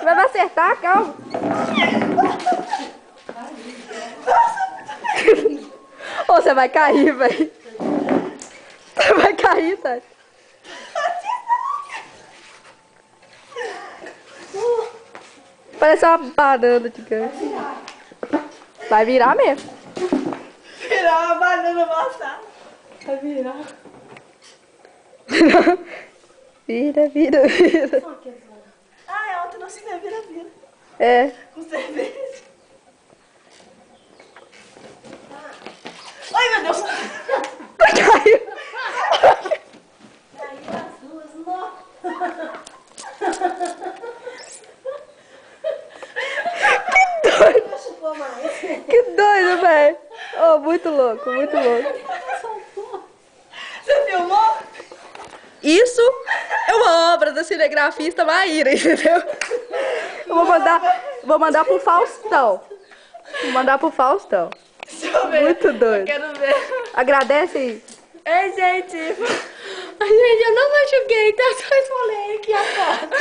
Vai acertar, calma. Ô, você vai cair, velho. Você vai cair, Tati. Parece uma banana de gancho. Vai virar mesmo. Virar uma banana amassada. Vai virar. Vira, vira, vira. Ah, é ontem não se vê, vira, vira. É. Com cerveja. Ai, meu Deus. Caiu. Caiu as duas, não. Chupou mais. Que doido, velho. Oh, muito louco, muito louco. Você filmou? Isso é uma obra da cinegrafista Maíra, entendeu? Eu vou mandar pro Faustão. Vou mandar pro Faustão. Deixa eu ver. Muito doido. Eu quero ver. Agradece aí. Ei, gente. Ai, gente, eu não machuquei, tá? Só esfolei aqui a foto.